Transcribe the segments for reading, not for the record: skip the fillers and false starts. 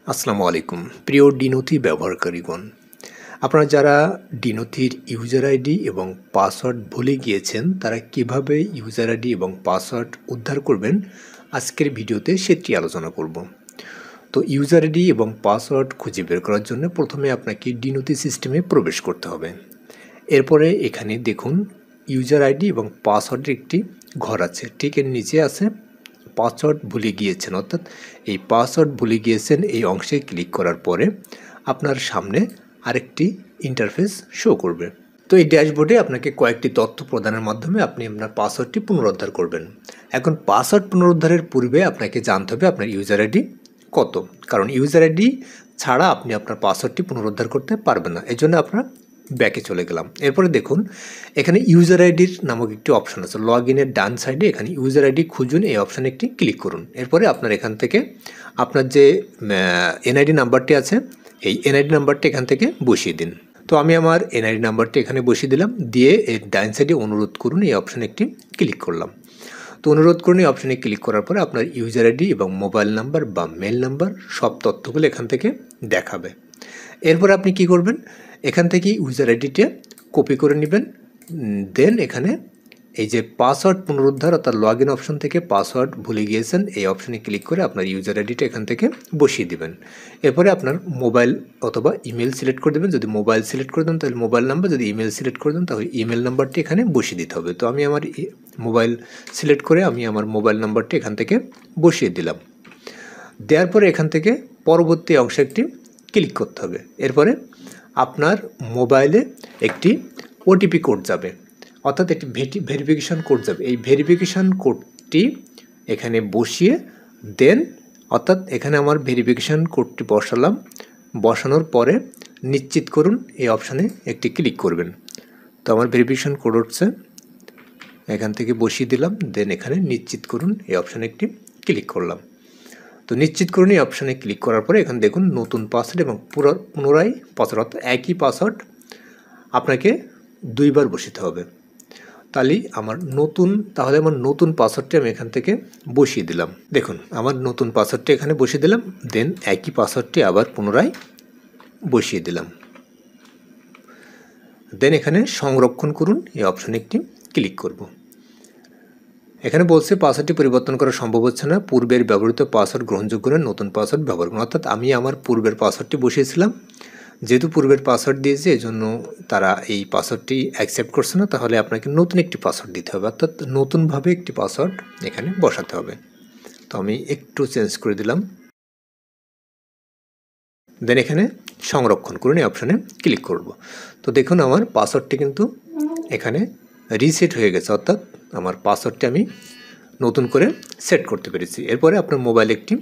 আসসালামু আলাইকুম প্রিয় ডিনোথি ব্যবহারকারীগণ, আপনারা যারা ডিনোথির ইউজার আইডি এবং পাসওয়ার্ড ভুলে গিয়েছেন তারা কিভাবে ইউজার আইডি এবং পাসওয়ার্ড উদ্ধার করবেন আজকের ভিডিওতে সেটি আলোচনা করব। তো ইউজার আইডি এবং পাসওয়ার্ড খুঁজে বের করার জন্য প্রথমে আপনাকে ডিনোথি সিস্টেমে প্রবেশ করতে হবে। এরপরে এখানে দেখুন ইউজার আইডি এবং পাসওয়ার্ডের একটি ঘর আছে, ঠিক এর নিচে আছে পাসওয়ার্ড ভুলে গিয়েছেন, অর্থাৎ এই পাসওয়ার্ড ভুলে গিয়েছেন এই অংশে ক্লিক করার পরে আপনার সামনে আরেকটি ইন্টারফেস শো করবে। তো এই ড্যাশবোর্ডে আপনাকে কয়েকটি তথ্য প্রদানের মাধ্যমে আপনি আপনার পাসওয়ার্ডটি পুনরুদ্ধার করবেন। এখন পাসওয়ার্ড পুনরুদ্ধারের পূর্বে আপনাকে জানতে হবে আপনার ইউজার আইডি কত, কারণ ইউজার আইডি ছাড়া আপনি আপনার পাসওয়ার্ডটি পুনরুদ্ধার করতে পারবেন না। এই জন্য আপনার ব্যাকে চলে গেলাম। এরপরে দেখুন এখানে ইউজার আইডির নামক একটি অপশান আছে, লগ ইনের ডান সাইডে এখানে ইউজার আইডি খুঁজুন, এই অপশানে একটি ক্লিক করুন। এরপরে আপনার এখান থেকে আপনার যে এনআইডি নাম্বারটি আছে এই এনআইডি নাম্বারটি এখান থেকে বসিয়ে দিন। তো আমি আমার এনআইডি নাম্বারটি এখানে বসিয়ে দিলাম, দিয়ে এর ডান সাইডে অনুরোধ করুন এই অপশানে একটি ক্লিক করলাম। তো অনুরোধ করুন এই অপশানে ক্লিক করার পরে আপনার ইউজার আইডি এবং মোবাইল নাম্বার বা মেল নাম্বার সব তথ্যগুলো এখান থেকে দেখাবে। এরপর আপনি কি করবেন, এখান থেকে ইউজার আইডিটা কপি করে নেবেন, দেন এখানে এই যে পাসওয়ার্ড পুনরুদ্ধার অর্থাৎ লগ ইন অপশন থেকে পাসওয়ার্ড ভুলে গিয়েছেন এই অপশানে ক্লিক করে আপনার ইউজার আইডিটা এখান থেকে বসিয়ে দিবেন। এরপরে আপনার মোবাইল অথবা ইমেল সিলেক্ট করে দেবেন, যদি মোবাইল সিলেক্ট করে দেন তাহলে মোবাইল নাম্বার, যদি ইমেল সিলেক্ট করে দেন তাহলে ইমেল নাম্বারটি এখানে বসিয়ে দিতে হবে। তো আমি আমার মোবাইল সিলেক্ট করে আমি আমার মোবাইল নাম্বারটি এখান থেকে বসিয়ে দিলাম। দেওয়ার পরে এখান থেকে পরবর্তী অংশে একটি ক্লিক করতে হবে। এরপরে আপনার মোবাইলে একটি ওটিপি কোড যাবে, অর্থাৎ একটি ভেরিফিকেশান কোড যাবে। এই ভেরিফিকেশান কোডটি এখানে বসিয়ে দেন, অর্থাৎ এখানে আমার ভেরিফিকেশান কোডটি বসালাম, বসানোর পরে নিশ্চিত করুন এই অপশানে একটি ক্লিক করবেন। তো আমার ভেরিফিকেশান কোড হচ্ছে, এখান থেকে বসিয়ে দিলাম, দেন এখানে নিশ্চিত করুন এই অপশানে একটি ক্লিক করলাম। তো নিশ্চিত করুন এই অপশানে ক্লিক করার পরে এখানে দেখুন নতুন পাসওয়ার্ড এবং পুনরায় পাসওয়ার্ড, অর্থাৎ একই পাসওয়ার্ড আপনাকে দুইবার বসাতে হবে। তাহলে আমার নতুন পাসওয়ার্ডটি আমি এখান থেকে বসিয়ে দিলাম। দেখুন আমার নতুন পাসওয়ার্ডটি এখানে বসিয়ে দিলাম, দেন একই পাসওয়ার্ডটি আবার পুনরায় বসিয়ে দিলাম। দেন এখানে সংরক্ষণ করুন এই অপশানে একটি ক্লিক করব। এখানে বলছে পাসওয়ার্ডটি পরিবর্তন করা সম্ভব হচ্ছে না, পূর্বের ব্যবহৃত পাসওয়ার্ড গ্রহণযোগ্য নয়, নতুন পাসওয়ার্ড ব্যবহার করুন। অর্থাৎ আমি আমার পূর্বের পাসওয়ার্ডটি বসিয়েছিলাম, যেহেতু পূর্বের পাসওয়ার্ড দিয়েছে এই জন্য তারা এই পাসওয়ার্ডটি অ্যাকসেপ্ট করছে না, তাহলে আপনাকে নতুন একটি পাসওয়ার্ড দিতে হবে, অর্থাৎ নতুনভাবে একটি পাসওয়ার্ড এখানে বসাতে হবে। তো আমি একটু চেঞ্জ করে দিলাম, দেন এখানে সংরক্ষণ করুন এই অপশানে ক্লিক করব। তো দেখুন আমার পাসওয়ার্ডটি কিন্তু এখানে রিসেট হয়ে গেছে, অর্থাৎ আমার পাসওয়ার্ডটি আমি নতুন করে সেট করতে পেরেছি। এরপরে আপনার মোবাইলে একটি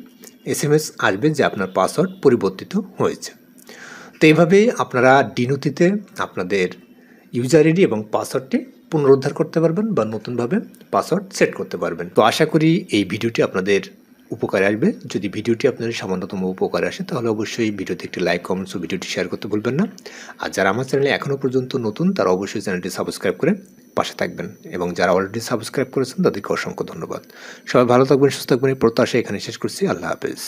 SMS আসবে যে আপনার পাসওয়ার্ড পরিবর্তিত হয়েছে। তো এইভাবেই আপনারা ডিনোথিতে আপনাদের ইউজার আইডি এবং পাসওয়ার্ডটি পুনরুদ্ধার করতে পারবেন বা নতুনভাবে পাসওয়ার্ড সেট করতে পারবেন। তো আশা করি এই ভিডিওটি আপনাদের উপকারে আসবে। যদি ভিডিওটি আপনাদের সামান্যতম উপকারে আসে তাহলে অবশ্যই ভিডিওতে একটি লাইক, কমেন্টস ও ভিডিওটি শেয়ার করতে ভুলবেন না। আর যারা আমার চ্যানেলে এখনও পর্যন্ত নতুন তারা অবশ্যই চ্যানেলটি সাবস্ক্রাইব করে পাশে থাকবেন, এবং যারা অলরেডি সাবস্ক্রাইব করেছেন তাদেরকে অসংখ্য ধন্যবাদ। সবাই ভালো থাকবেন, সুস্থ থাকবেন, এই প্রত্যাশা এখানে শেষ করছি। আল্লাহ হাফেজ।